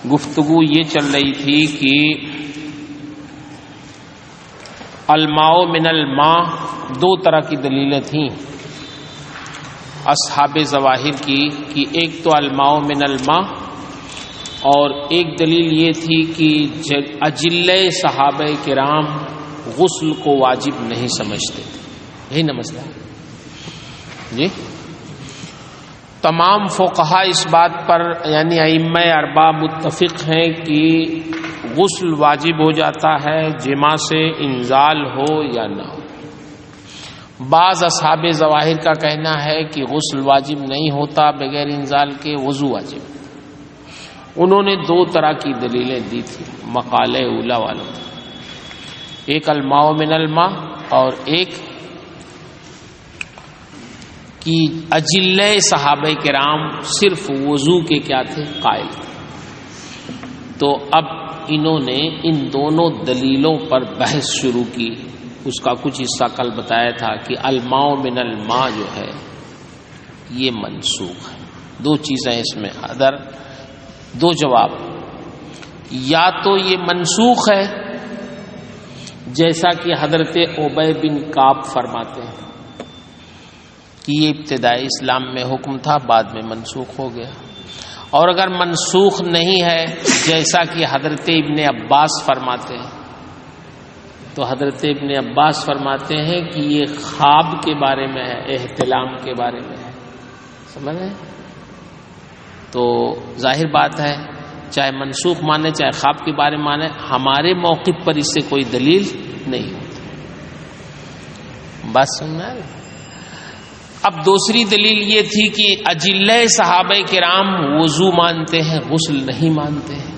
گفتگو یہ چل رہی تھی کہ الماء من الماء دو طرح کی دلیلیں تھیں اصحاب ظواہر کی کہ ایک تو الماء من الماء اور ایک دلیل یہ تھی کہ اجلے صحابہ کرام غسل کو واجب نہیں سمجھتے تھے. یہی نا مسئلہ جی. تمام فقہا اس بات پر یعنی ائمہ اربعہ متفق ہیں کہ غسل واجب ہو جاتا ہے جماع سے انزال ہو یا نہ ہو. بعض اصحاب ظواہر کا کہنا ہے کہ غسل واجب نہیں ہوتا بغیر انزال کے، وضو واجب. انہوں نے دو طرح کی دلیلیں دی تھی مقالے اولا والوں، ایک الماء من الماء اور ایک کہ اجلے صحابہ کرام صرف وضو کے کیا تھے قائل تھے. تو اب انہوں نے ان دونوں دلیلوں پر بحث شروع کی. اس کا کچھ حصہ کل بتایا تھا کہ الماء من الماء جو ہے یہ منسوخ ہے. دو چیزیں اس میں ادر دو جواب. یا تو یہ منسوخ ہے جیسا کہ حضرت ابی بن کعب فرماتے ہیں کہ یہ ابتدائی اسلام میں حکم تھا بعد میں منسوخ ہو گیا. اور اگر منسوخ نہیں ہے جیسا کہ حضرت ابن عباس فرماتے ہیں تو حضرت ابن عباس فرماتے ہیں کہ یہ خواب کے بارے میں ہے، احتلام کے بارے میں ہے. سمجھ رہے ہیں؟ تو ظاہر بات ہے چاہے منسوخ مانے چاہے خواب کے بارے میں مانے، ہمارے موقف پر اس سے کوئی دلیل نہیں ہوتی. بات سننا ہے. اب دوسری دلیل یہ تھی کہ اجلے صحابہ کرام وضو مانتے ہیں غسل نہیں مانتے ہیں.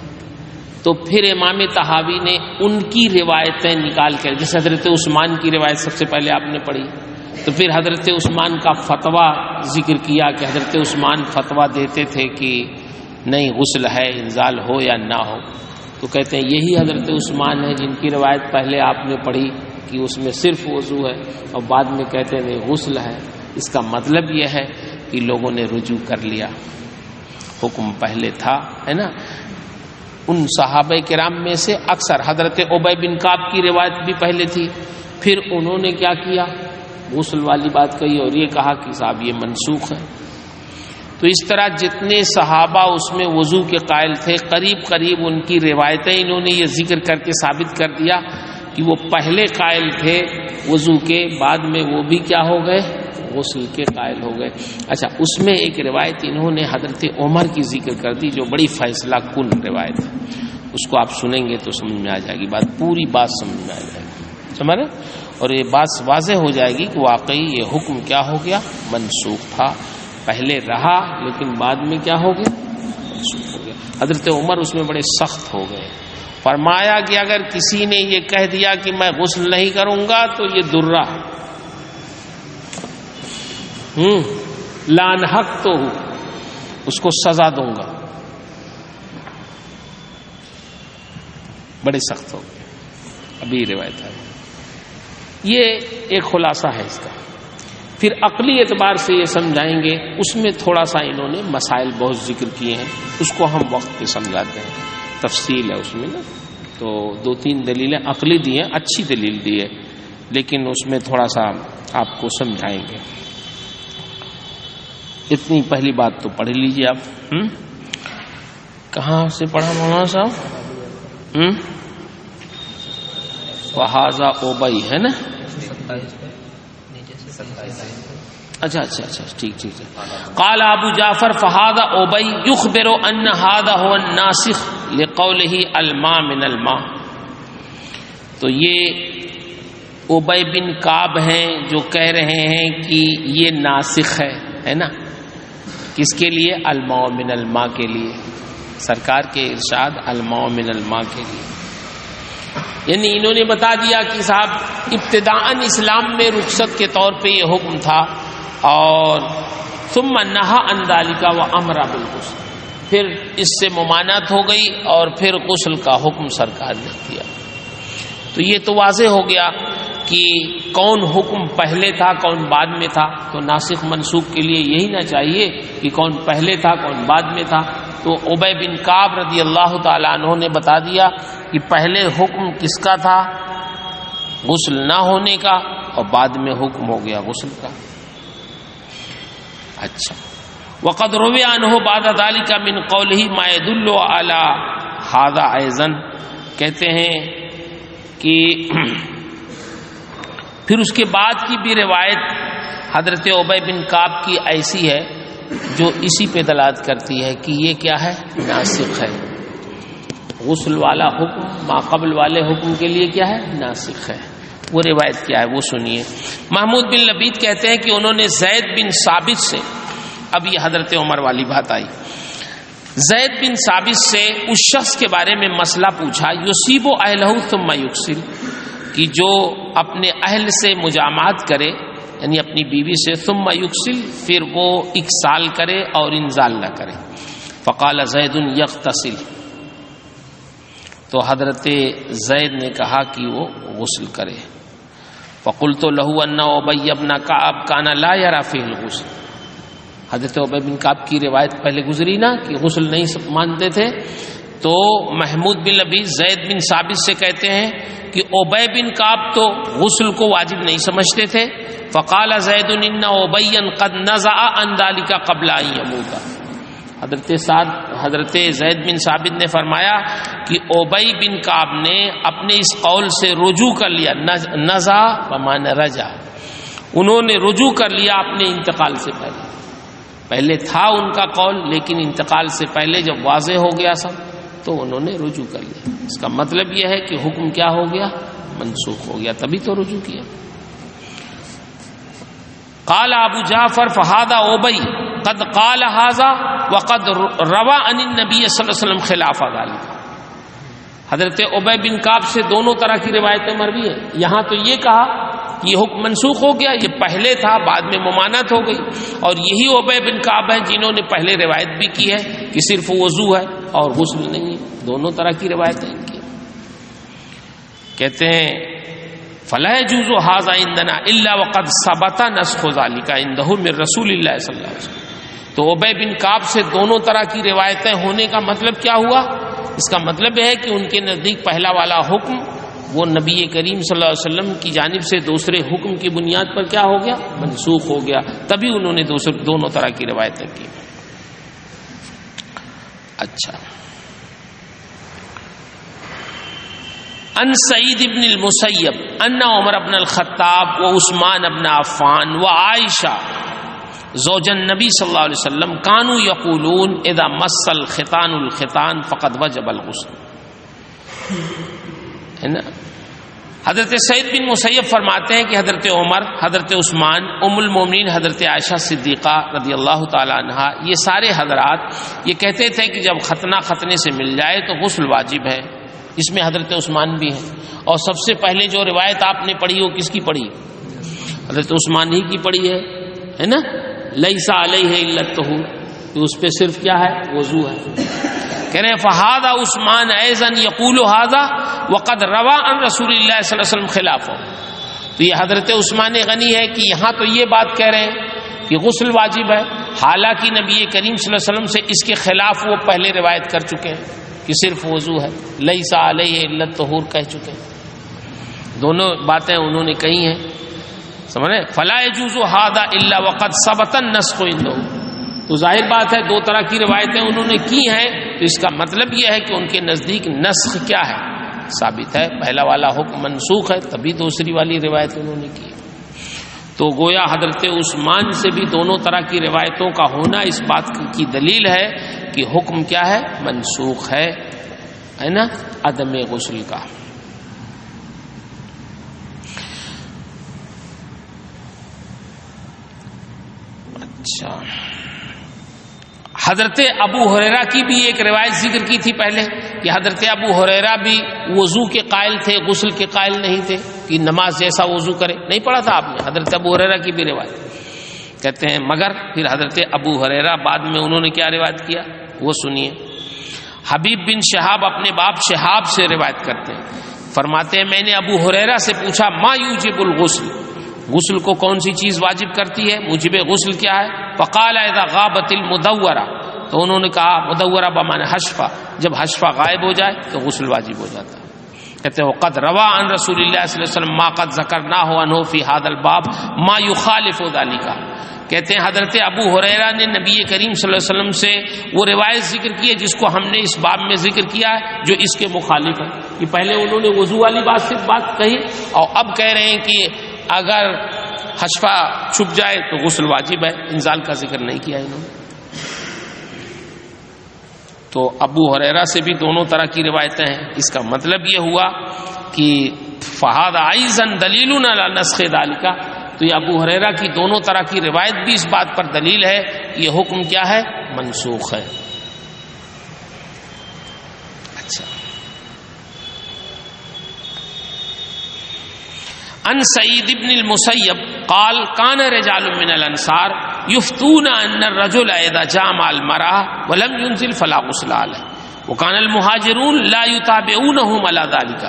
تو پھر امام طحاوی نے ان کی روایتیں نکال کر، جیسے حضرت عثمان کی روایت سب سے پہلے آپ نے پڑھی، تو پھر حضرت عثمان کا فتویٰ ذکر کیا کہ حضرت عثمان فتویٰ دیتے تھے کہ نہیں غسل ہے انزال ہو یا نہ ہو. تو کہتے ہیں یہی حضرت عثمان ہے جن کی روایت پہلے آپ نے پڑھی کہ اس میں صرف وضو ہے اور بعد میں کہتے ہیں نہیں غسل ہے. اس کا مطلب یہ ہے کہ لوگوں نے رجوع کر لیا، حکم پہلے تھا، ہے نا. ان صحابہ کرام میں سے اکثر حضرت ابی بن کعب کی روایت بھی پہلے تھی، پھر انہوں نے کیا کیا غسل والی بات کہی اور یہ کہا کہ صاحب یہ منسوخ ہے. تو اس طرح جتنے صحابہ اس میں وضو کے قائل تھے قریب قریب ان کی روایتیں انہوں نے یہ ذکر کر کے ثابت کر دیا کہ وہ پہلے قائل تھے وضو کے، بعد میں وہ بھی کیا ہو گئے غسل کے قائل ہو گئے. اچھا، اس میں ایک روایت انہوں نے حضرت عمر کی ذکر کر دی جو بڑی فیصلہ کن روایت ہے. اس کو آپ سنیں گے تو سمجھ میں آ جائے گی بات، پوری بات سمجھ میں آ جائے گی. سمجھ رہے؟ اور یہ بات واضح ہو جائے گی کہ واقعی یہ حکم کیا ہو گیا منسوخ تھا. پہلے رہا لیکن بعد میں کیا ہو گیا منسوخ ہو گیا. حضرت عمر اس میں بڑے سخت ہو گئے. فرمایا کہ اگر کسی نے یہ کہہ دیا کہ میں غسل نہیں کروں گا تو یہ درہ لان حق تو ہوں، اس کو سزا دوں گا. بڑے سخت ہو گئے. ابھی روایت ہے. یہ ایک خلاصہ ہے اس کا. پھر عقلی اعتبار سے یہ سمجھائیں گے، اس میں تھوڑا سا انہوں نے مسائل بہت ذکر کیے ہیں، اس کو ہم وقت پہ سمجھاتے ہیں. تفصیل ہے اس میں نا. تو دو تین دلیلیں عقلی دی ہیں، اچھی دلیل دی ہے، لیکن اس میں تھوڑا سا آپ کو سمجھائیں گے. اتنی پہلی بات تو پڑھ لیجئے آپ. کہاں سے پڑھا مولانا صاحب؟ فہذا اوبئی ہے نا. اچھا ٹھیک ہے. قال ابو جعفر فہذا اوبئی یخبر ان هذا هو الناسخ لقوله الماء من الماء. تو یہ ابی بن کعب ہیں جو کہہ رہے ہیں کہ یہ ناسخ ہے نا. کس کے لیے؟ الماء من الماء کے لیے. سرکار کے ارشاد الماء من الماء کے لیے، یعنی انہوں نے بتا دیا کہ صاحب ابتداءً اسلام میں رخصت کے طور پہ یہ حکم تھا، اور ثم نہى عن ذلك وامر بالغسل، پھر اس سے ممانعت ہو گئی اور پھر غسل کا حکم سرکار نے دیا. تو یہ تو واضح ہو گیا کہ کون حکم پہلے تھا کون بعد میں تھا. تو ناسخ منسوخ کے لیے یہی نہ چاہیے کہ کون پہلے تھا کون بعد میں تھا. تو ابی بن کعب رضی اللہ تعالیٰ عنہ نے بتا دیا کہ پہلے حکم کس کا تھا؟ غسل نہ ہونے کا، اور بعد میں حکم ہو گیا غسل کا۔ اچھا، وقد روی عنہ بعد ذلك من قوله ما يدل على هذا ايضا، کہتے ہیں کہ پھر اس کے بعد کی بھی روایت حضرت ابی بن کعب کی ایسی ہے جو اسی پہ دلالت کرتی ہے کہ یہ کیا ہے؟ ناسخ ہے۔ غسل والا حکم ما قبل والے حکم کے لیے کیا ہے؟ ناسخ ہے۔ وہ روایت کیا ہے وہ سنیے۔ محمود بن لبید کہتے ہیں کہ انہوں نے زید بن ثابت سے، اب یہ حضرت عمر والی بات آئی، زید بن ثابت سے اس شخص کے بارے میں مسئلہ پوچھا، یصیب اہلہ ثم یغسل، کہ جو اپنے اہل سے مجامعات کرے یعنی اپنی بیوی سے، ثم یغسل، پھر وہ اکسال کرے اور انزال نہ کرے۔ فقال زید یغتسل، تو حضرت زید نے کہا کہ وہ غسل کرے۔ فقلت له ان ابی بن کعب کان لا یری فی الغسل، حضرت ابی بن کعب کی روایت پہلے گزری نا کہ غسل نہیں مانتے تھے، تو محمود بن لبید زید بن ثابت سے کہتے ہیں کہ ابی بن کعب تو غسل کو واجب نہیں سمجھتے تھے۔ فقال زید ان ابیا قد نزع عن ذلك قبل ان يموت، حضرت زید بن ثابت نے فرمایا کہ ابی بن کعب نے اپنے اس قول سے رجوع کر لیا، نزع بمعنی رجع، انہوں نے رجوع کر لیا اپنے انتقال سے پہلے تھا ان کا قول، لیکن انتقال سے پہلے جب واضح ہو گیا سب تو انہوں نے رجوع کر لیا۔ اس کا مطلب یہ ہے کہ حکم کیا ہو گیا؟ منسوخ ہو گیا، تبھی تو رجوع کیا۔ قال ابو جعفر فہذا ابی قد قال هذا وقد روى عن النبي صلی اللہ علیہ وسلم خلاف ذلك، حضرت ابی بن کعب سے دونوں طرح کی روایتیں مروی ہیں۔ یہاں تو یہ کہا کہ یہ حکم منسوخ ہو گیا، یہ پہلے تھا بعد میں ممانعت ہو گئی، اور یہی ابی بن کعب ہیں جنہوں نے پہلے روایت بھی کی ہے کہ صرف وضو ہے اور غسل نہیں ہے، دونوں طرح کی روایتیں ان کی۔ کہتے ہیں فلا يجوز هذا عندنا الا وقد ثبت نسخ ذلك عنده من رسول اللہ صلی اللہ علیہ وسلم۔ تو ابی بن کعب سے دونوں طرح کی روایتیں ہونے کا مطلب کیا ہوا؟ اس کا مطلب ہے کہ ان کے نزدیک پہلا والا حکم وہ نبی کریم صلی اللہ علیہ وسلم کی جانب سے دوسرے حکم کی بنیاد پر کیا ہو گیا؟ منسوخ ہو گیا، تبھی انہوں نے دونوں طرح کی روایتیں کی۔ اچھا، ان سعید بن المسیب ان عمر بن الخطاب و عثمان بن عفان و عائشہ زوج النبی صلی اللہ علیہ وسلم کانوا یقولون اذا مس الختان الختان فقد وجب الغسل، ہے نا۔ حضرت سعید بن مسیب فرماتے ہیں کہ حضرت عمر، حضرت عثمان، ام المومنین حضرت عائشہ صدیقہ رضی اللہ تعالی عنہا، یہ سارے حضرات یہ کہتے تھے کہ جب ختنہ ختنے سے مل جائے تو غسل واجب ہے۔ اس میں حضرت عثمان بھی ہیں، اور سب سے پہلے جو روایت آپ نے پڑھی وہ کس کی پڑھی؟ حضرت عثمان ہی کی پڑھی ہے نا، لیس علیہ الا الطہور، تو اس پہ صرف کیا ہے؟ وضو ہے۔ کہہ رہے ہیں فہذا عثمان ایضا یقول هذا وقد روى عن رسول اللہ صلی اللہ علیہ وسلم خلافہ، تو یہ حضرت عثمان غنی ہے کہ یہاں تو یہ بات کہہ رہے ہیں کہ غسل واجب ہے، حالانکہ نبی کریم صلی اللہ علیہ وسلم سے اس کے خلاف وہ پہلے روایت کر چکے ہیں کہ صرف وضو ہے، لیس علیہ الا الطہور کہہ چکے ہیں۔ دونوں باتیں انہوں نے کہی ہیں، سمجھ رہے؟ فلا يجوز هذا الا وقد ثبت النسخ عنده، تو ظاہر بات ہے دو طرح کی روایتیں انہوں نے کی ہیں، تو اس کا مطلب یہ ہے کہ ان کے نزدیک نسخ کیا ہے؟ ثابت ہے، پہلا والا حکم منسوخ ہے، تبھی دوسری والی روایت انہوں نے کی۔ تو گویا حضرت عثمان سے بھی دونوں طرح کی روایتوں کا ہونا اس بات کی دلیل ہے کہ حکم کیا ہے؟ منسوخ ہے نا، عدم غسل کا۔ اچھا، حضرت ابو ہریرہ کی بھی ایک روایت ذکر کی تھی پہلے کہ حضرت ابو ہریرہ بھی وضو کے قائل تھے، غسل کے قائل نہیں تھے کہ نماز جیسا وضو کرے، نہیں پڑھا تھا آپ نے حضرت ابو ہریرہ کی بھی روایت؟ کہتے ہیں مگر پھر حضرت ابو ہریرہ بعد میں انہوں نے کیا روایت کیا وہ سنیے۔ حبیب بن شہاب اپنے باپ شہاب سے روایت کرتے ہیں، فرماتے ہیں میں نے ابو ہریرہ سے پوچھا ما یوجب الغسل، غسل کو کون سی چیز واجب کرتی ہے؟ موجب غسل کیا ہے؟ فقال اذا غابت المدورہ، تو انہوں نے کہا مدورہ بمعنی حشفہ، جب حشفہ غائب ہو جائے تو غسل واجب ہو جاتا ہے. کہتے ہیں قد روا عن رسول اللہ صلی اللہ علیہ وسلم ما قد ذکرناہ عنہ فی ھذا الباب ما یخالف ذلک. کہتے ہیں حضرت ابو ہریرہ نے نبی کریم صلی اللہ علیہ وسلم سے وہ روایت ذکر کی ہے جس کو ہم نے اس باب میں ذکر کیا ہے جو اس کے مخالف ہے. کہ پہلے انہوں نے وضو والی بات سے بات کہی اور اب کہہ رہے ہیں کہ اگر حشفہ چھپ جائے تو غسل واجب ہے، انزال کا ذکر نہیں کیا انہوں نے. تو ابو ہریرہ سے بھی دونوں طرح کی روایتیں ہیں. اس کا مطلب یہ ہوا کہ فہذا ایضا دلیل علی نسخ ذالک، تو یہ ابو ہریرہ کی دونوں طرح کی روایت بھی اس بات پر دلیل ہے یہ حکم کیا ہے، منسوخ ہے. اچھا، ان سعید بن المسیب قال کان رجال من الانصار یفتون ان الرجل اذا جامع المرأة ولم ينزل فلا غسل علیہ وكان المهاجرون لا يتابعونهم على ذلك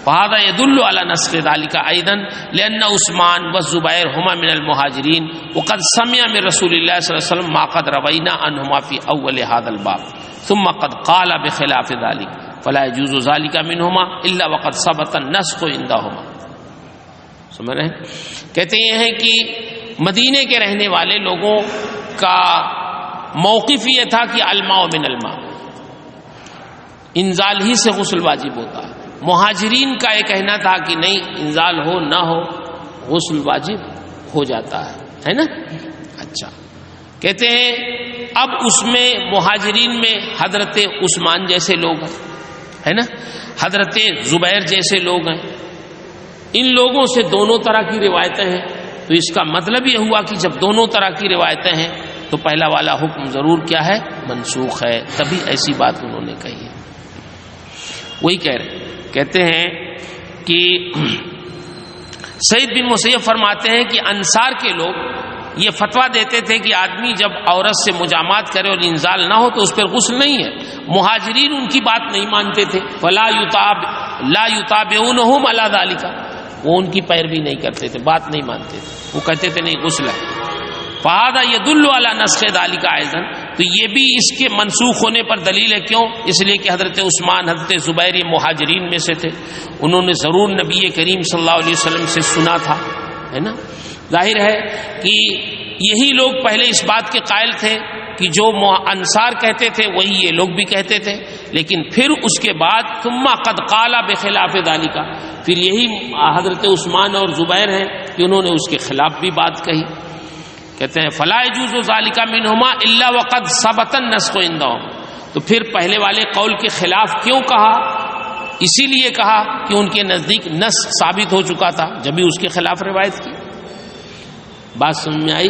وهذا يدل على نسخ ذلك ايضا لان عثمان والزبير هما من المهاجرين وقد سمع من رسول الله صلى الله عليه وسلم ما قد روينا عنهما في اول هذا الباب ثم قد قال بخلاف ذلك فلا يجوز ذلك منهما الا وقد ثبت النسخ عندهما. سمجھ رہے ہیں؟ کہتے ہیں کہ مدینے کے رہنے والے لوگوں کا موقف یہ تھا کہ الماء من الماء، انزال ہی سے غسل واجب ہوتا ہے. مہاجرین کا یہ کہنا تھا کہ نہیں، انزال ہو نہ ہو غسل واجب ہو جاتا ہے نا. اچھا، کہتے ہیں اب اس میں مہاجرین میں حضرت عثمان جیسے لوگ ہیں ہے نا، حضرت زبیر جیسے لوگ ہیں، ان لوگوں سے دونوں طرح کی روایتیں ہیں. تو اس کا مطلب یہ ہوا کہ جب دونوں طرح کی روایتیں ہیں تو پہلا والا حکم ضرور کیا ہے، منسوخ ہے. تبھی ایسی بات انہوں نے کہی ہے. وہی کہہ رہے کہتے ہیں کہ سعید بن مسیب فرماتے ہیں کہ انصار کے لوگ یہ فتویٰ دیتے تھے کہ آدمی جب عورت سے مجامات کرے اور انزال نہ ہو تو اس پر غسل نہیں ہے. مہاجرین ان کی بات نہیں مانتے تھے. فلا یتابعونہم علی ذالک، وہ ان کی پیروی نہیں کرتے تھے، بات نہیں مانتے تھے، وہ کہتے تھے نہیں غسل ہے. فہذا يدل على نسخ ذلك ايضا، تو یہ بھی اس کے منسوخ ہونے پر دلیل ہے. کیوں؟ اس لیے کہ حضرت عثمان حضرت زبیر مہاجرین میں سے تھے، انہوں نے ضرور نبی کریم صلی اللہ علیہ وسلم سے سنا تھا ہے نا. ظاہر ہے کہ یہی لوگ پہلے اس بات کے قائل تھے کہ جو انصار کہتے تھے وہی یہ لوگ بھی کہتے تھے، لیکن پھر اس کے بعد ثم قد قال بخلاف ذلك، پھر یہی حضرت عثمان اور زبیر ہیں کہ انہوں نے اس کے خلاف بھی بات کہی. کہتے ہیں فلا يجوز ذلك منهما الا وقد ثبت النسخ عندهم، تو پھر پہلے والے قول کے خلاف کیوں کہا؟ اسی لیے کہا کہ ان کے نزدیک نسخ ثابت ہو چکا تھا جبھی اس کے خلاف روایت کی. بات سمجھ میں آئی؟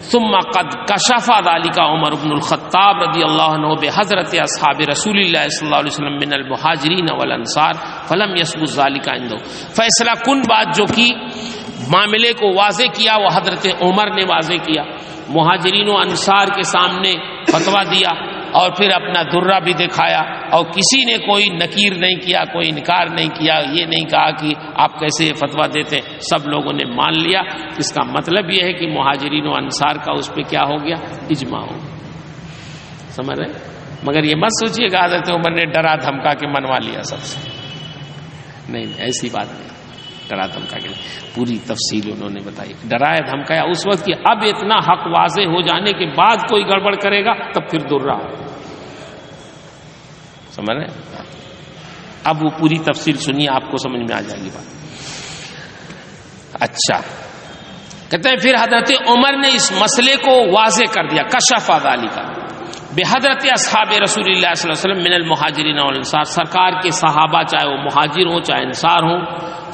ثم قد کشف ذلك عمر بن الخطاب رضی اللہ عنہ بحضرت اصحاب رسول اللہ صلی اللہ علیہ وسلم من المہاجرین والانصار فلم يثبت ذلك عنده. فیصلہ کن بات جو کی معاملے کو واضح کیا وہ حضرت عمر نے واضح کیا، مہاجرین و انصار کے سامنے فتویٰ دیا اور پھر اپنا درہ بھی دکھایا، اور کسی نے کوئی نکیر نہیں کیا، کوئی انکار نہیں کیا، یہ نہیں کہا کہ آپ کیسے فتویٰ دیتے، سب لوگوں نے مان لیا. اس کا مطلب یہ ہے کہ مہاجرین و انصار کا اس پہ کیا ہو گیا، اجماع ہو گیا. سمجھ رہے؟ مگر یہ مت سوچئے گا حضرت عمر نے ڈرا دھمکا کے منوا لیا سب سے، نہیں ایسی بات نہیں. ڈرا دھمکا کے پوری تفصیل انہوں نے بتائی. ڈرایا دھمکایا اس وقت کہ اب اتنا حق واضح ہو جانے کے بعد کوئی گڑبڑ کرے گا تب پھر در رہا. سمجھ رہے؟ اب وہ پوری تفصیل سنیے، آپ کو سمجھ میں آ جائے گی بات. اچھا، کہتے ہیں پھر حضرت عمر نے اس مسئلے کو واضح کر دیا. کشف ذالک بحضرت اصحاب رسول اللہ صلی اللہ علیہ وسلم من المہاجرین والانصار، سرکار کے صحابہ چاہے وہ مہاجر ہوں چاہے انصار ہوں،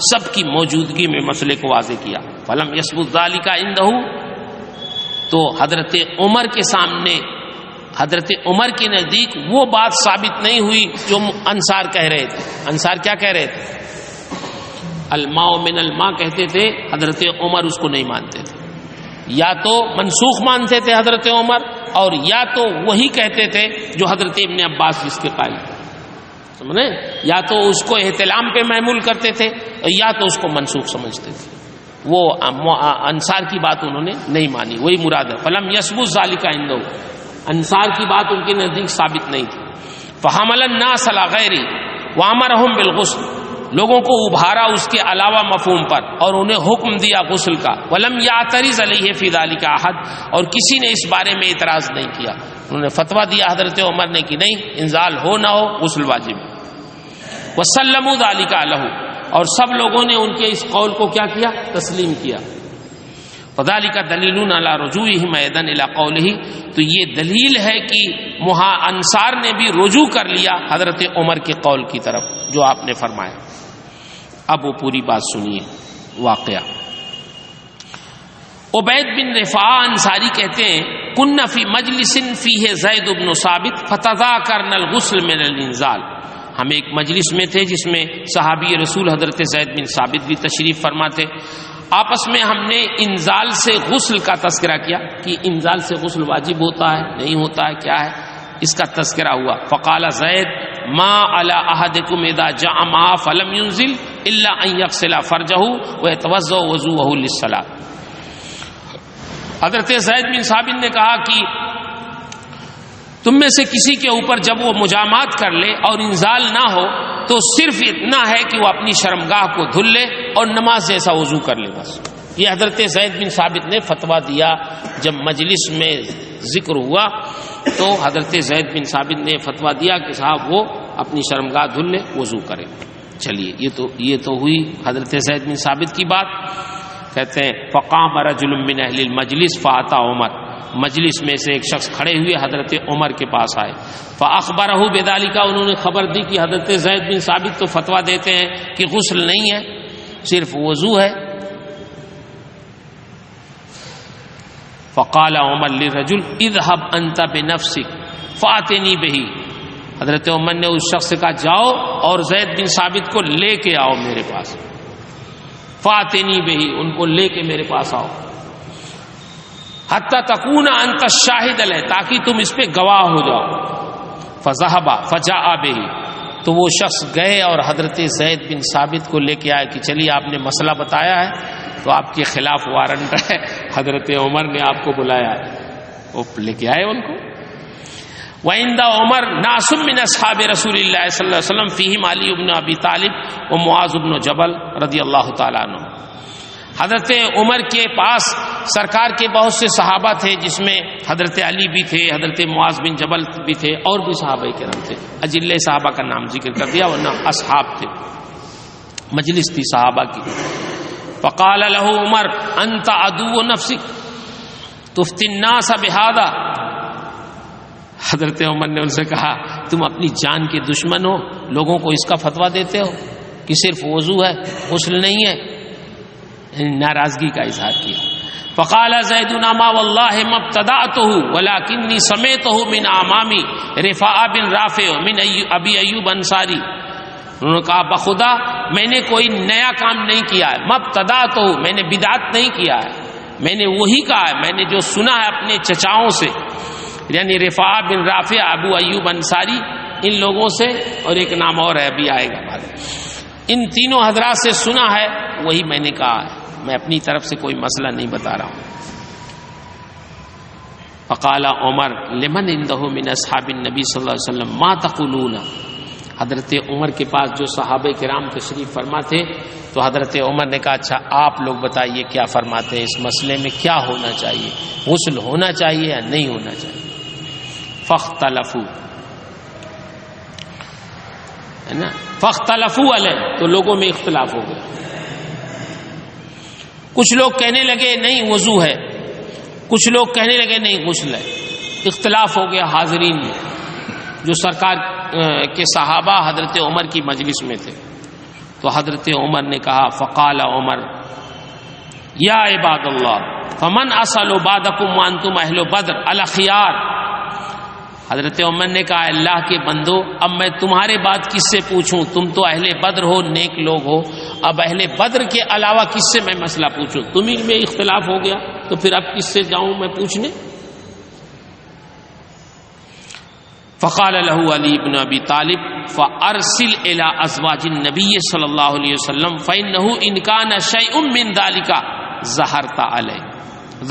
سب کی موجودگی میں مسئلے کو واضح کیا. فلم یثبت ذالک عنده، تو حضرت عمر کے سامنے، حضرت عمر کے نزدیک وہ بات ثابت نہیں ہوئی جو انصار کہہ رہے تھے. انصار کیا کہہ رہے تھے؟ الماء من الماء کہتے تھے، حضرت عمر اس کو نہیں مانتے تھے. یا تو منسوخ مانتے تھے حضرت عمر، اور یا تو وہی کہتے تھے جو حضرت ابن عباس جس کے قائل تھے. سمجھے؟ یا تو اس کو احتلام پہ محمول کرتے تھے یا تو اس کو منسوخ سمجھتے تھے. وہ انصار کی بات انہوں نے نہیں مانی، وہی مراد ہے. فلم یثبت ذالک عنده، انصار کی بات ان کے نزدیک ثابت نہیں تھی. فحمل الناس علی غیری وامرهم بالغسل، لوگوں کو ابھارا اس کے علاوہ مفہوم پر اور انہیں حکم دیا غسل کا. ولم یعترض علیہ فی ذلک احد، اور کسی نے اس بارے میں اعتراض نہیں کیا. انہوں نے فتویٰ دیا حضرت عمر نے کہ نہیں، انزال ہو نہ ہو غسل واجب. وسلموا ذلک لہ، اور سب لوگوں نے ان کے اس قول کو کیا کیا؟ تسلیم کیا. فذلک دلیل علی رجوعہم ایضا الی قولہ، تو یہ دلیل ہے کہ انصار نے بھی رجوع کر لیا حضرت عمر کے قول کی طرف جو آپ نے فرمایا. اب وہ پوری بات سنیے واقعہ. عبید بن رفاعہ انصاری کہتے ہیں کنا فی مجلس فیہ زید بن ثابت فتذاکرنا الغسل من الانزال، ہم ایک مجلس میں تھے جس میں صحابی رسول حضرت زید بن ثابت بھی تشریف فرما تھے. آپس میں ہم نے انزال سے غسل کا تذکرہ کیا کہ انزال سے غسل واجب ہوتا ہے نہیں ہوتا ہے، کیا ہے، اس کا تذکرہ ہوا. فقال زید ما علی احدکم اذا جاء معه فلم ينزل الا ان يغسل فرجه ويتوضا وضوءه للصلاة. حضرت زید بن ثابت نے کہا کہ تم میں سے کسی کے اوپر جب وہ مجامات کر لے اور انزال نہ ہو تو صرف اتنا ہے کہ وہ اپنی شرمگاہ کو دھل لے اور نماز جیسا وضو کر لے بس. یہ حضرت زید بن ثابت نے فتویٰ دیا. جب مجلس میں ذکر ہوا تو حضرت زید بن ثابت نے فتویٰ دیا کہ صاحب وہ اپنی شرمگاہ دھل لے وضو کرے. چلیے یہ تو ہوئی حضرت زید بن ثابت کی بات. کہتے ہیں فقام رجل من اہل المجلس فاتا عمر، مجلس میں سے ایک شخص کھڑے ہوئے حضرت عمر کے پاس آئے. فاخبرہ بذالک، انہوں نے خبر دی کہ حضرت زید بن ثابت تو فتویٰ دیتے ہیں کہ غسل نہیں ہے صرف وضو ہے. فقال عمر للرجل اذهب انت بنفسك فاتنی بہ، حضرت عمر نے اس شخص سے کہا جاؤ اور زید بن ثابت کو لے کے آؤ میرے پاس. فاتنی بہ، ان کو لے کے میرے پاس آؤ. حتی تکون انت الشاہد علیہ، تاکہ تم اس پہ گواہ ہو جاؤ. فذهب فجاء بہ، تو وہ شخص گئے اور حضرت زید بن ثابت کو لے کے آئے کہ چلیے آپ نے مسئلہ بتایا ہے تو آپ کے خلاف وارنٹ ہے، حضرت عمر نے آپ کو بلایا ہے. وہ لے کے آئے ان کو. وعند عمر ناس من اصحاب رسول اللہ صلی اللہ علیہ وسلم فیہم علی بن ابی طالب و معاذ بن جبل رضی اللہ تعالیٰ عنہ. حضرت عمر کے پاس سرکار کے بہت سے صحابہ تھے جس میں حضرت علی بھی تھے، حضرت معاذ بن جبل بھی تھے اور بھی صحابہ کرام تھے. اجلے صحابہ کا نام ذکر کر دیا ورنہ اصحاب تھے، مجلس تھی صحابہ کی. فقال له عمر انت عدو نفسک تفتی الناس بہذا، حضرت عمر نے ان سے کہا تم اپنی جان کے دشمن ہو، لوگوں کو اس کا فتویٰ دیتے ہو کہ صرف وضو ہے غسل نہیں ہے. ناراضگی کا اظہار کیا. فقال زید ما واللہ ما ابتدأته ولکنی سمعته من امامی رفاعہ بن رافع من ابی ایوب انصاری. انہوں نے کہا بخدا میں نے کوئی نیا کام نہیں کیا ہے، ما ابتدأته، میں نے بدعت نہیں کیا ہے، میں نے وہی کہا ہے میں نے جو سنا ہے اپنے چچاؤں سے، یعنی رفاعہ بن رافع ابو ایوب انصاری ان لوگوں سے، اور ایک نام اور ہے ابھی آئے گا بعد. ان تینوں حضرات سے سنا ہے وہی میں نے کہا ہے، میں اپنی طرف سے کوئی مسئلہ نہیں بتا رہا ہوں. فقال عمر لمن عنده من اصحاب النبی صلی اللہ علیہ وسلم ما تقولون. حضرت عمر کے پاس جو صحابہ کرام تشریف فرما تھے تو حضرت عمر نے کہا اچھا آپ لوگ بتائیے کیا فرماتے ہیں، اس مسئلے میں کیا ہونا چاہیے، غسل ہونا چاہیے یا نہیں ہونا چاہیے. فاختلفوا، ہے نا، فاختلفوا علیہ، تو لوگوں میں اختلاف ہو گیا. کچھ لوگ کہنے لگے نہیں وضو ہے، کچھ لوگ کہنے لگے نہیں غسل ہے. اختلاف ہو گیا حاضرین میں جو سرکار کے صحابہ حضرت عمر کی مجلس میں تھے. تو حضرت عمر نے کہا فقال عمر یا عباد اللہ فمن اصل بعدکم وانتم اہل بدر الخیار. حضرت عمر نے کہا اللہ کے بندو اب میں تمہارے بات کس سے پوچھوں، تم تو اہل بدر ہو، نیک لوگ ہو، اب اہل بدر کے علاوہ کس سے میں مسئلہ پوچھوں، تمہیں میں اختلاف ہو گیا تو پھر اب کس سے جاؤں میں پوچھنے. فقال له علی بن ابی طالب فارسل الى ازواج النبی صلی اللہ علیہ وسلم فانه ان كان شيء من ذلك ظہرت علیہ،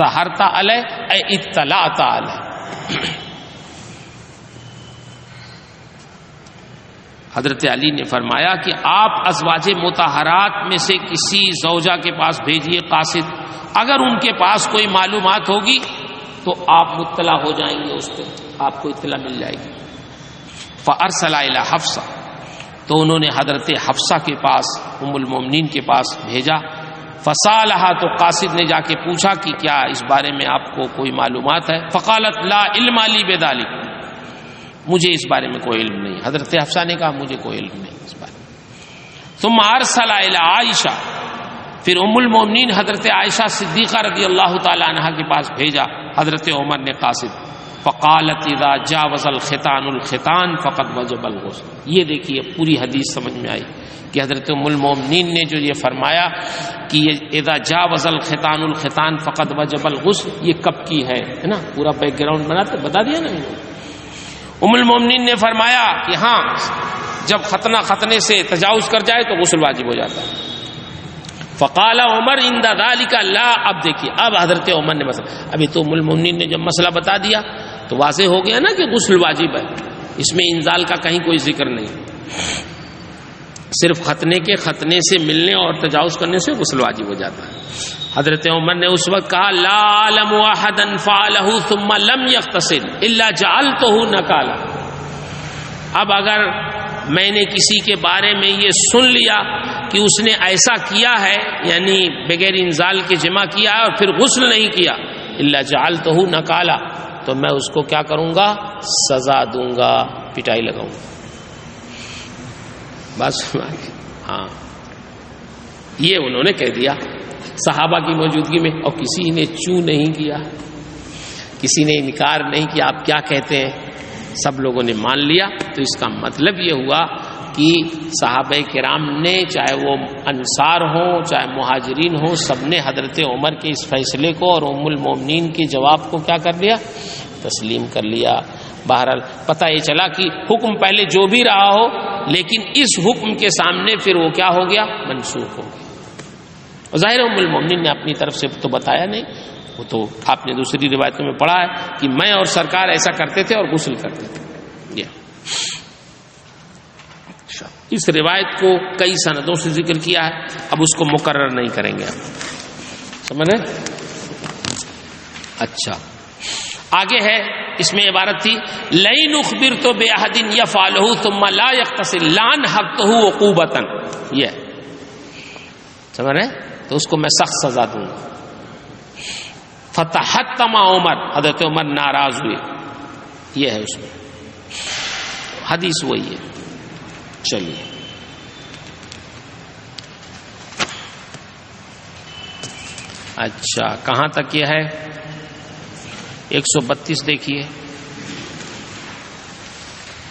ظہرت علیہ اے اطلعت علیہ. حضرت علی نے فرمایا کہ آپ ازواج مطہرات میں سے کسی زوجہ کے پاس بھیجیے قاصد، اگر ان کے پاس کوئی معلومات ہوگی تو آپ مطلع ہو جائیں گے، اس پہ آپ کو اطلاع مل جائے گی۔ فارسل الی حفصہ، تو انہوں نے حضرت حفصہ کے پاس ام المومنین کے پاس بھیجا۔ فسالہا، تو قاصد نے جا کے پوچھا کہ کیا اس بارے میں آپ کو کوئی معلومات ہے؟ فقالت لا علم لی بذلک، مجھے اس بارے میں کوئی علم نہیں۔ حضرت حفصہ نے کہا مجھے کوئی علم نہیں اس بارے میں۔ ثم ارسل الی عائشہ، پھر ام المومنین حضرت عائشہ صدیقہ رضی اللہ تعالی عنہا کے پاس بھیجا حضرت عمر نے قاصد۔ فقالت اذا جاوز الختان الختان فقد وجب الغسل، یہ دیکھیے پوری حدیث سمجھ میں آئی کہ حضرت ام المومنین نے جو یہ فرمایا کہ اذا جاوز الختان الختان فقد وجب الغسل، یہ کب کی ہے نا، پورا بیک گراؤنڈ بتا دیا نا۔ ام المومنین نے فرمایا کہ ہاں، جب ختنے سے تجاوز کر جائے تو غسل واجب ہو جاتا ہے۔ فقال عمر عند ذلك لا، اب دیکھیے اب حضرت عمر نے مسئلہ، ابھی تو ام المومنین نے جب مسئلہ بتا دیا تو واضح ہو گیا نا کہ غسل واجب ہے، اس میں انزال کا کہیں کوئی ذکر نہیں، صرف ختنے سے ملنے اور تجاوز کرنے سے غسل واجب ہو جاتا ہے۔ حضرت عمر نے اس وقت کہا لا اعلم احدا فعله ثم لم يغتسل الا جعلته نکالا، اب اگر میں نے کسی کے بارے میں یہ سن لیا کہ اس نے ایسا کیا ہے، یعنی بغیر انزال کے جمع کیا ہے اور پھر غسل نہیں کیا، الا جعلته نکالا، تو میں اس کو کیا کروں گا؟ سزا دوں گا، پٹائی لگاؤں گا۔ بس ہاں، یہ انہوں نے کہہ دیا صحابہ کی موجودگی میں، اور کسی نے چوں نہیں کیا، کسی نے انکار نہیں کیا آپ کیا کہتے ہیں، سب لوگوں نے مان لیا۔ تو اس کا مطلب یہ ہوا کہ صحابہ کرام نے، چاہے وہ انصار ہوں چاہے مہاجرین ہوں، سب نے حضرت عمر کے اس فیصلے کو اور ام المومنین کے جواب کو کیا کر لیا؟ تسلیم کر لیا۔ بہرحال پتہ یہ چلا کہ حکم پہلے جو بھی رہا ہو، لیکن اس حکم کے سامنے پھر وہ کیا ہو گیا؟ منسوخ ہو گیا۔ ظاہر ام المومنین نے اپنی طرف سے تو بتایا نہیں، وہ تو آپ نے دوسری روایتوں میں پڑھا ہے کہ میں اور سرکار ایسا کرتے تھے اور غسل کرتے تھے۔ اس روایت کو کئی سندوں سے ذکر کیا ہے، اب اس کو مکرر نہیں کریں گے، سمجھ رہے؟ اچھا، آگے ہے، اس میں عبارت تھی لئن اخبرت باحد یفعلہ ثم لا یغتسل لعنحقته عقوبۃ، یہ سمجھ رہے؟ تو اس کو میں سخت سزا دوں گا۔ فتحتم عمر، حضرت عمر ناراض ہوئے، یہ ہے اس میں حدیث وہی ہے۔ چلیے اچھا، کہاں تک یہ ہے؟ 132 دیکھیے،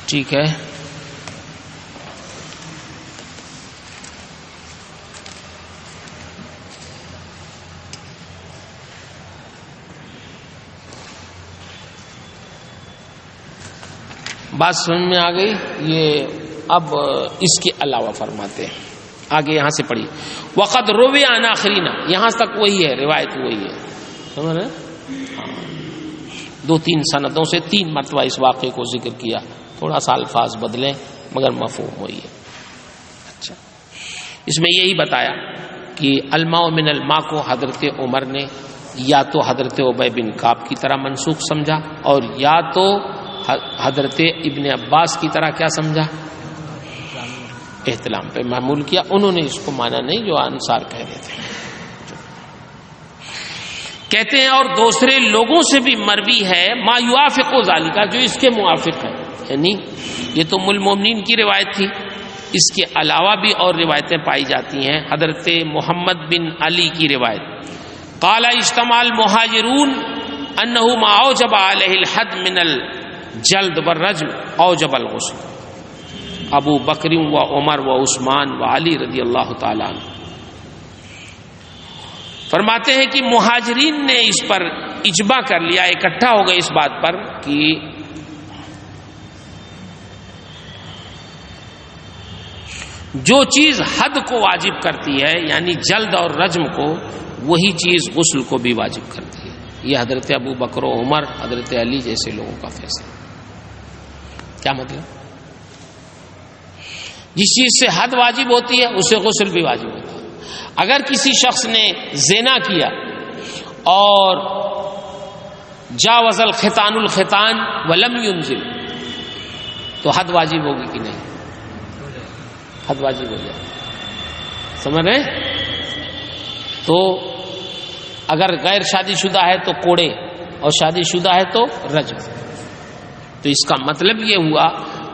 ٹھیک ہے۔ بات سمجھ میں آ گئی؟ یہ اب اس کے علاوہ فرماتے ہیں، آگے یہاں سے پڑھیے۔ وقد روی عن آخرین، یہاں تک وہی ہے، روایت وہی ہے، سمجھ رہے؟ 2-3 سندوں سے 3 مرتبہ اس واقعے کو ذکر کیا، تھوڑا سا الفاظ بدلیں مگر مفہوم وہی ہے۔ اچھا، اس میں یہی بتایا کہ الماء من الماء کو حضرت عمر نے یا تو حضرت ابی بن کعب کی طرح منسوخ سمجھا، اور یا تو حضرت ابن عباس کی طرح کیا سمجھا؟ احتلام پہ محمول کیا۔ انہوں نے اس کو مانا نہیں جو انصار کہہ رہے تھے، کہتے ہیں اور دوسرے لوگوں سے بھی مروی ہے ما یوافق ذالک، جو اس کے موافق ہے، یعنی یہ تو ام المومنین کی روایت تھی، اس کے علاوہ بھی اور روایتیں پائی جاتی ہیں۔ حضرت محمد بن علی کی روایت، قال اجتمع المہاجرون انہ ما اوجب علیہ الحد من الجلد والرجم اوجب الغسل، ابو بکر و عمر و عثمان و علی رضی اللہ تعالی عنہ فرماتے ہیں کہ مہاجرین نے اس پر اجماع کر لیا، اکٹھا ہو گئے اس بات پر کہ جو چیز حد کو واجب کرتی ہے، یعنی جلد اور رجم کو، وہی چیز غسل کو بھی واجب کرتی ہے۔ یہ حضرت ابو بکر و عمر، حضرت علی جیسے لوگوں کا فیصلہ۔ کیا مطلب؟ جس چیز سے حد واجب ہوتی ہے اس سے غسل بھی واجب ہوتا ہے. اگر کسی شخص نے زنا کیا اور جاوز الختان الختان ولم ينزل تو حد واجب ہوگی کہ نہیں؟ حد واجب ہو جائے. سمجھ رہے ہیں؟ تو اگر غیر شادی شدہ ہے تو کوڑے اور شادی شدہ ہے تو رجم. تو اس کا مطلب یہ ہوا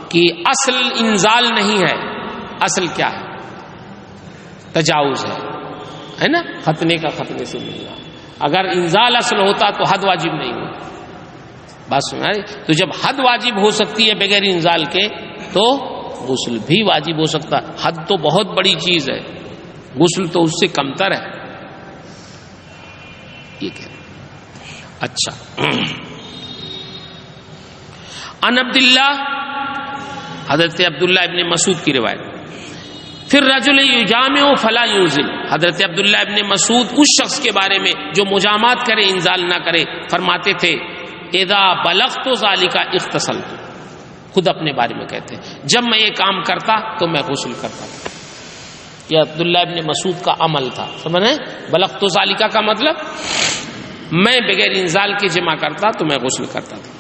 کہ اصل انزال نہیں ہے، اصل کیا ہے؟ تجاوز ہے نا، ختنے کا ختنے سے ملنا. اگر انزال اصل ہوتا تو حد واجب نہیں ہوتی. بات سنا ہے؟ تو جب حد واجب ہو سکتی ہے بغیر انزال کے تو غسل بھی واجب ہو سکتا ہے. حد تو بہت بڑی چیز ہے، غسل تو اس سے کمتر ہے. یہ کہہ رہے. اچھا، ان عبداللہ، حضرت عبداللہ ابن مسعود کی روایت. پھر رجل یجامع فلا ينزل، حضرت عبداللہ ابن مسعود اس شخص کے بارے میں جو مجامات کرے انزال نہ کرے فرماتے تھے اذا بلغت ذلك اغتسلت. خود اپنے بارے میں کہتے ہیں جب میں یہ کام کرتا تو میں غسل کرتا تھا. یہ عبداللہ ابن مسعود کا عمل تھا. سمجھ رہے ہیں؟ بلغت ذلك کا مطلب میں بغیر انزال کے جمع کرتا تو میں غسل کرتا تھا.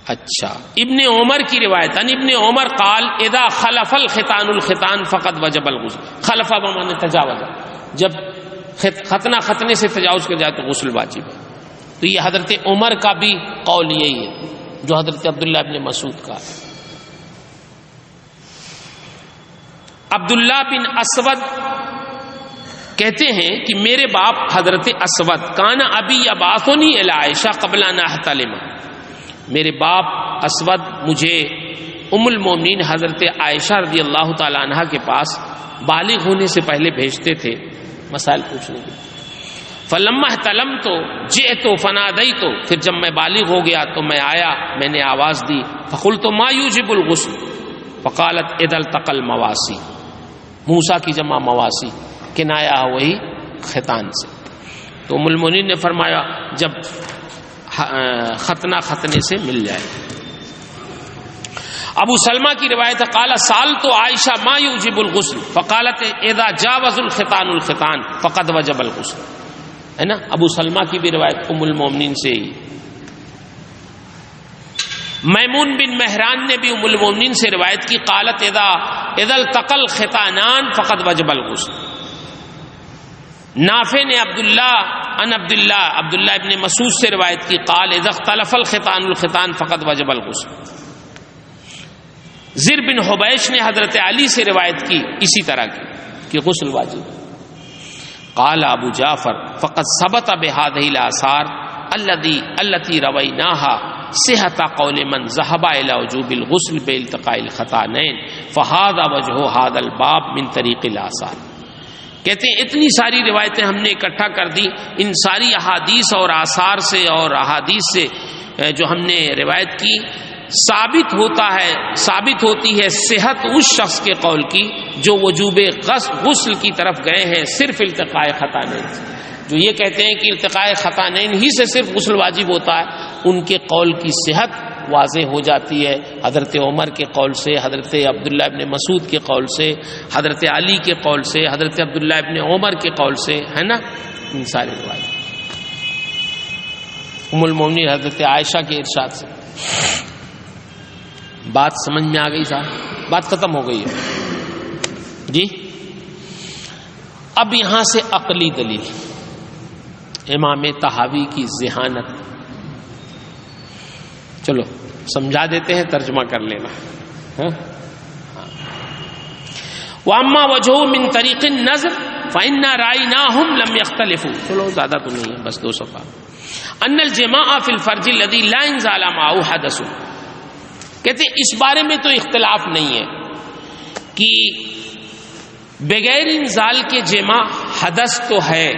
اچھا، ابن عمر کی روایت، ان ابن عمر قال اذا خلف الختان الختان فقد وجب الغسل. خلف بمعنی تجاوز، جب ختنے سے تجاوز کر جائے تو غسل واجب ہے. تو یہ حضرت عمر کا بھی قول یہی ہے جو حضرت عبداللہ ابن مسعود کا. عبداللہ بن اسود کہتے ہیں کہ میرے باپ حضرت اسود کان ابی یبعثنی الی عائشہ قبل ان احتلم، میرے باپ اسود مجھے ام المومنین حضرت عائشہ رضی اللہ تعالی عنہا کے پاس بالغ ہونے سے پہلے بھیجتے تھے مسائل پوچھنے کے. فلما احتلمت جئت فنادیت، پھر جب میں بالغ ہو گیا تو میں آیا، میں نے آواز دی. فقلت ما یوجب الغسل فقالت اذا التقى المواسی. موسیٰ کی جمع مواسی، کنایا وہی ختان سے. تو ام المومنین نے فرمایا جب ختنے سے مل جائے. ابو سلمہ کی روایت قال سالت عائشہ ما یوجب الغسل فقالت اذا جاوز الختان الختان فقد وجب الغسل. ہے نا؟ ابو سلمہ کی بھی روایت ام المومنین سے ہی. میمون بن مہران نے بھی ام المومنین سے روایت کی قالت اذا التقى الختانان فقد وجب الغسل. نافع نے عبداللہ ابن مسعود سے روایت کی قال اذا اختلف الختان الختان فقد وجب الغسل. زر بن حبیش نے حضرت علی سے روایت کی اسی طرح کی کہ غسل واجب. قال ابو جعفر فقد ثبت بهذه الاثار التي رويناها صحة قول من ذهب الى وجوب الغسل بالتقاء الختانين فهذا وجه هذا الباب من طریق الاثار. کہتے ہیں اتنی ساری روایتیں ہم نے اکٹھا کر دی، ان ساری احادیث اور آثار سے اور احادیث سے جو ہم نے روایت کی ثابت ہوتی ہے صحت اس شخص کے قول کی جو وجوب غسل کی طرف گئے ہیں صرف التقاء ختانین سے. جو یہ کہتے ہیں کہ التقاء ختانین ہی سے صرف غسل واجب ہوتا ہے، ان کے قول کی صحت واضح ہو جاتی ہے حضرت عمر کے قول سے، حضرت عبداللہ ابن مسعود کے قول سے، حضرت علی کے قول سے، حضرت عبداللہ ابن عمر کے قول سے، ہے نا؟ ان سارے روایت ام المومنین حضرت عائشہ کے ارشاد سے. بات سمجھ میں آ گئی صاحب؟ بات ختم ہو گئی ہے جی. اب یہاں سے عقلی دلیل امام طحاوی کی ذہانت. چلو سمجھا دیتے ہیں، ترجمہ کر لینا. وَأَمَّا وَجْهُ مِن طَرِيقِ النَّظْرِ فَإِنَّا رَأَيْنَاهُمْ لَمْ يَخْتَلِفُوا. چلو زیادہ تو نہیں ہے، بس 2 صفحہ. أَنَّ الْجِمَاعَ فِي الْفَرْجِ الَّذِي لَا إِنزَالَ مَعَهُ حَدَثٌ. کہتے ہیں اس بارے میں تو اختلاف نہیں ہے کہ بغیر انزال کے جمع حدث تو ہے،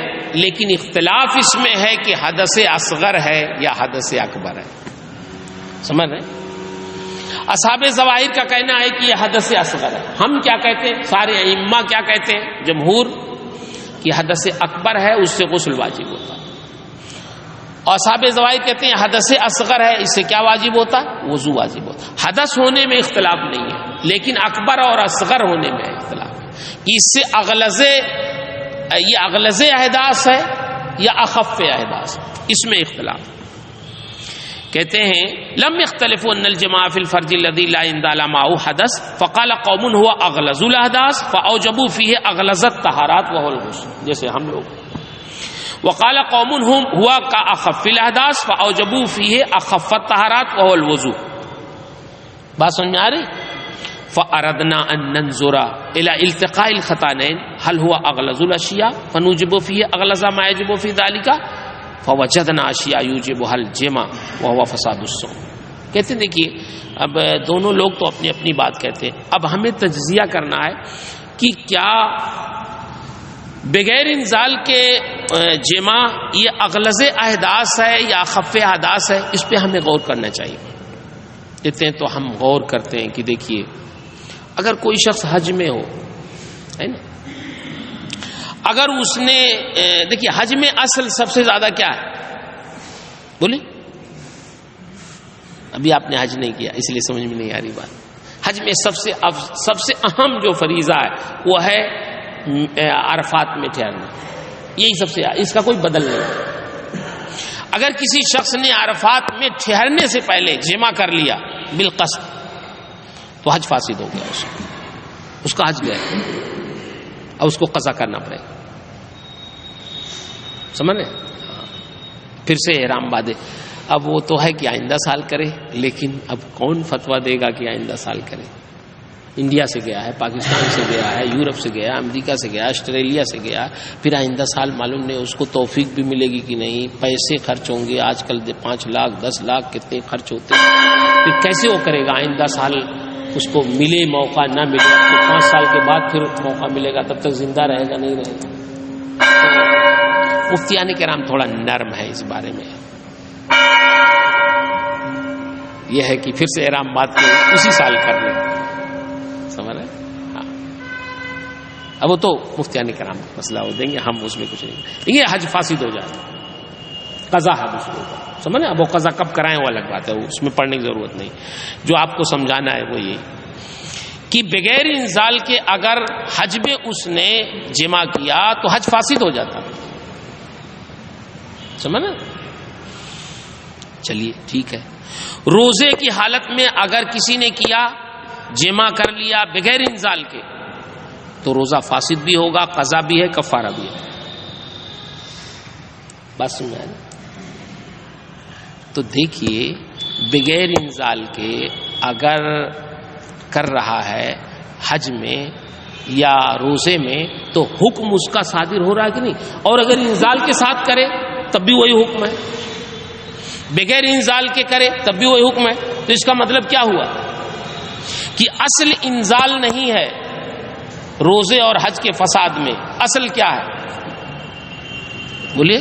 لیکن اختلاف اس میں ہے کہ حدث اصغر ہے یا حدث اکبر ہے. سمجھ رہے ہیں؟ اصحاب ظواہر کا کہنا ہے کہ یہ حدث اصغر ہے. ہم کیا کہتے ہیں؟ سارے ائمہ کیا کہتے ہیں؟ جمہور کہ حدث اکبر ہے، اس سے غسل واجب ہوتا ہے. اور اصحاب زوائد کہتے ہیں حدث اصغر ہے، اس سے کیا واجب ہوتا ہے؟ وضو واجب ہوتا. حدث ہونے میں اختلاف نہیں ہے، لیکن اکبر اور اصغر ہونے میں اختلاف ہے کہ اس سے یہ اغلظ احداث ہے یا اخف احداث، اس میں اختلاف. کہتے ہیں لم يختلفوا ان الجماع في الفرج الذي لا يندال معه حدث فقال قوم هو اغلظ الاحداث فاوجبوا فيه اغلظ الطهارات وهو الغسل، جیسے ہم لوگ. وقال قوم هو كاخف الاحداث فاوجبوا فيه اخف الطهارات وهو الوضوء. بات سمجھ میں آ رہی؟ فاردنا ان ننظر الى التقاء الختانين هل هو اغلظ الاشياء فنوجب فيه اغلظ ما يجب في ذلك فوجدنا اشیاء یوجبها الجماع وهو فساد الصوم. کہتے ہیں دیکھیے اب دونوں لوگ تو اپنی اپنی بات کہتے ہیں، اب ہمیں تجزیہ کرنا ہے کہ کیا بغیر انزال کے جماع یہ اغلظ احداث ہے یا اخف احداث ہے، اس پہ ہمیں غور کرنا چاہیے. کہتے ہیں تو ہم غور کرتے ہیں کہ دیکھیے اگر کوئی شخص حج میں ہو، ہے نا، اگر اس نے دیکھیے حج میں اصل سب سے زیادہ کیا ہے؟ بولے، ابھی آپ نے حج نہیں کیا اس لیے سمجھ میں نہیں آ رہی بات. حج میں سب سے اہم جو فریضہ ہے وہ ہے عرفات میں ٹھہرنا، یہی سب سے، اس کا کوئی بدل نہیں. اگر کسی شخص نے عرفات میں ٹھہرنے سے پہلے جمع کر لیا بالقصد تو حج فاسد ہو گیا، اس کا حج گیا، اب اس کو قضا کرنا پڑے گا. سمجھ رہے؟ پھر سے احرام باندھے. اب وہ تو ہے کہ آئندہ سال کرے، لیکن اب کون فتویٰ دے گا کہ آئندہ سال کرے؟ انڈیا سے گیا ہے، پاکستان سے گیا ہے، یورپ سے گیا، امریکہ سے گیا، آسٹریلیا سے گیا، پھر آئندہ سال معلوم نہیں اس کو توفیق بھی ملے گی کہ نہیں، پیسے خرچ ہوں گے، آج کل 5 لاکھ 10 لاکھ کتنے خرچ ہوتے ہیں، پھر کیسے وہ کرے گا؟ آئندہ سال اس کو ملے موقع نہ ملے تو 5 سال کے بعد پھر موقع ملے گا، تب تک زندہ رہے گا نہیں رہے گا. مفتیان کرام تھوڑا نرم ہے اس بارے میں. یہ ہے کہ پھر سے احرام بات کے اسی سال کر لیں، سمجھ رہے؟ ہاں، اب وہ تو مفتیان کرام مسئلہ ہو دیں گے، ہم اس میں کچھ نہیں. یہ حج فاسد ہو جائے، قضا ہے دوسروں کا، سمجھ اب وہ قضا کب کرائیں وہ الگ بات ہے، اس میں پڑھنے کی ضرورت نہیں. جو آپ کو سمجھانا ہے وہ یہ کہ بغیر انزال کے اگر حج میں اس نے جمع کیا تو حج فاسد ہو جاتا. سمجھ نا؟ چلیے ٹھیک ہے. روزے کی حالت میں اگر کسی نے کیا، جمع کر لیا بغیر انزال کے، تو روزہ فاسد بھی ہوگا، قضا بھی ہے، کفارہ بھی ہے. بات سمجھ آئی؟ تو دیکھیے بغیر انزال کے اگر کر رہا ہے حج میں یا روزے میں تو حکم اس کا صادر ہو رہا ہے کہ نہیں؟ اور اگر انزال کے ساتھ کرے تب بھی وہی حکم ہے، بغیر انزال کے کرے تب بھی وہی حکم ہے. تو اس کا مطلب کیا ہوا کہ اصل انزال نہیں ہے روزے اور حج کے فساد میں. اصل کیا ہے؟ بولیے،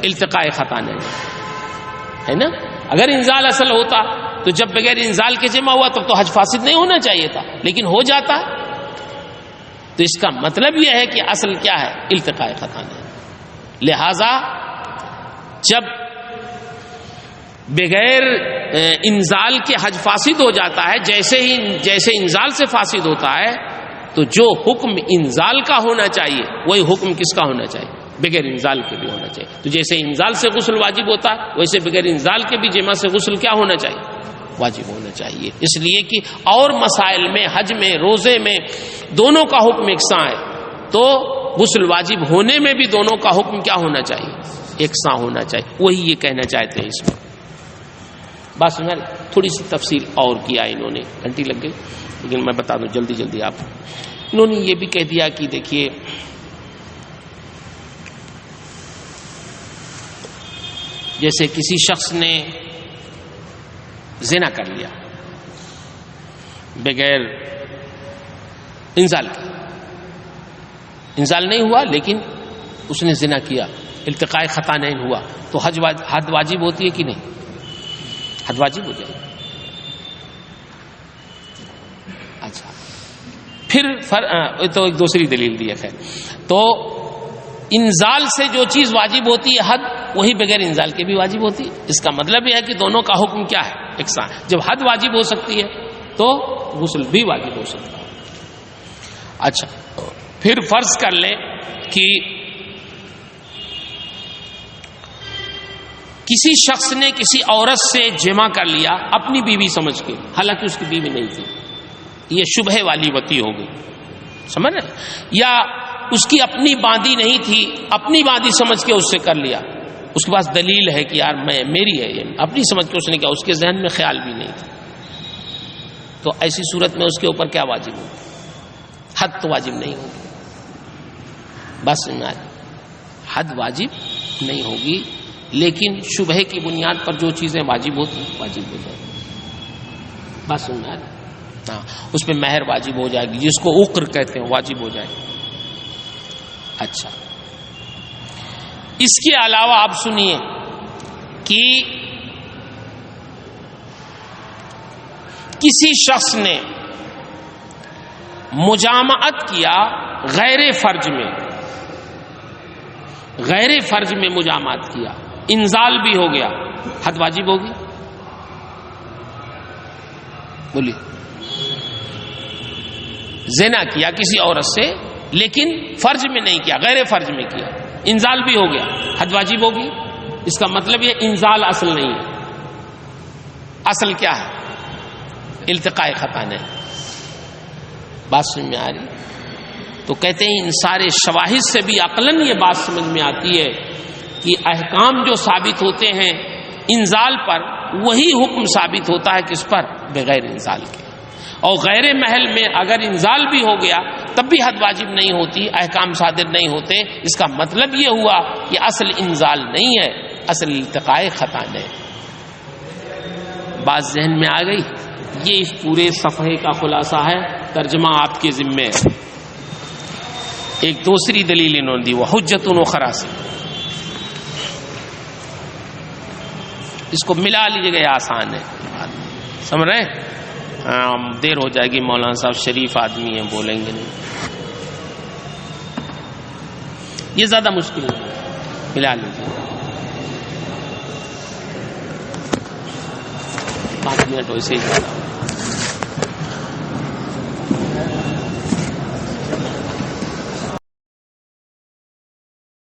التقاء ختانین ہے نا. اگر انزال اصل ہوتا تو جب بغیر انزال کے جمع ہوا تب تو حج فاسد نہیں ہونا چاہیے تھا، لیکن ہو جاتا. تو اس کا مطلب یہ ہے کہ اصل کیا ہے؟ التقاء ختانین. لہذا جب بغیر انزال کے حج فاسد ہو جاتا ہے، جیسے انزال سے فاسد ہوتا ہے، تو جو حکم انزال کا ہونا چاہیے وہی حکم کس کا ہونا چاہیے؟ بغیر انزال کے بھی ہونا چاہیے. تو جیسے انزال سے غسل واجب ہوتا ہے ویسے بغیر انزال کے بھی جمع سے غسل کیا ہونا چاہیے؟ واجب ہونا چاہیے. اس لیے کہ اور مسائل میں، حج میں، روزے میں دونوں کا حکم یکساں ہے، تو غسل واجب ہونے میں بھی دونوں کا حکم کیا ہونا چاہیے؟ یکساں ہونا چاہیے. وہی یہ کہنا چاہتے ہیں اس میں. بات سمجھ رہے؟ تھوڑی سی تفصیل اور کیا انہوں نے، گھنٹی لگ گئی، لیکن میں بتا دوں جلدی جلدی. آپ انہوں نے یہ بھی کہہ دیا کہ دیکھیے جیسے کسی شخص نے زنا کر لیا بغیر انزال کے، انزال نہیں ہوا لیکن اس نے زنا کیا، التقاء ختانین ہوا، تو حد واجب ہوتی ہے کہ نہیں؟ حد واجب ہو جائے. اچھا پھر تو ایک دوسری دلیل دی ہے. خیر، تو انزال سے جو چیز واجب ہوتی ہے حد، وہی بغیر انزال کے بھی واجب ہوتی ہے. اس کا مطلب یہ ہے کہ دونوں کا حکم کیا ہے؟ یکساں. جب حد واجب ہو سکتی ہے تو غسل بھی واجب ہو سکتا ہے. اچھا، پھر فرض کر لیں کہ کسی شخص نے کسی عورت سے جمع کر لیا اپنی بیوی سمجھ کے، حالانکہ اس کی بیوی نہیں تھی. یہ شبہ والی وطی ہو گئی، سمجھ رہے؟ یا اس کی اپنی باندی نہیں تھی، اپنی باندی سمجھ کے اس سے کر لیا. اس کے پاس دلیل ہے کہ یار میری ہے، یہ اپنی سمجھ کے اس نے کیا، اس کے ذہن میں خیال بھی نہیں تھا. تو ایسی صورت میں اس کے اوپر کیا واجب ہوگی؟ حد تو واجب نہیں ہوگی. بس حد واجب نہیں ہوگی، لیکن شبہ کی بنیاد پر جو چیزیں واجب ہوتی ہیں واجب ہو جائے گی. بس ہاں، اس پہ مہر واجب ہو جائے گی، جس کو عقر کہتے ہیں واجب ہو جائے گی. اچھا، اس کے علاوہ آپ سنیے کہ کسی شخص نے مجامعت کیا غیر فرج میں مجامعت کیا، انزال بھی ہو گیا، حد واجب ہوگی؟ بولیے. زنا کیا کسی عورت سے لیکن فرج میں نہیں کیا، غیر فرج میں کیا، انزال بھی ہو گیا، حد واجب ہوگی؟ اس کا مطلب یہ انزال اصل نہیں ہے. اصل کیا ہے؟ التقاء خطانے. بات سمجھ میں آ رہی؟ تو کہتے ہیں ان سارے شواہد سے بھی عقلاً یہ بات سمجھ میں آتی ہے کہ احکام جو ثابت ہوتے ہیں انزال پر، وہی حکم ثابت ہوتا ہے کس پر؟ بغیر انزال کے. اور غیر محل میں اگر انزال بھی ہو گیا تب بھی حد واجب نہیں ہوتی، احکام صادر نہیں ہوتے. اس کا مطلب یہ ہوا کہ اصل انزال نہیں ہے، اصل التقاء خطانے ہے. بات ذہن میں آ گئی؟ یہ اس پورے صفحے کا خلاصہ ہے، ترجمہ آپ کے ذمے ہے. ایک دوسری دلیل انہوں نے دی، وہ حجت اخری سے. اس کو ملا لیجیے گا، یہ آسان ہے. سمجھ رہے ہیں؟ دیر ہو جائے گی، مولانا صاحب شریف آدمی ہیں، بولیں گے نہیں. یہ زیادہ مشکل ہے، ملا لیجیے. 5 منٹ ویسے ہی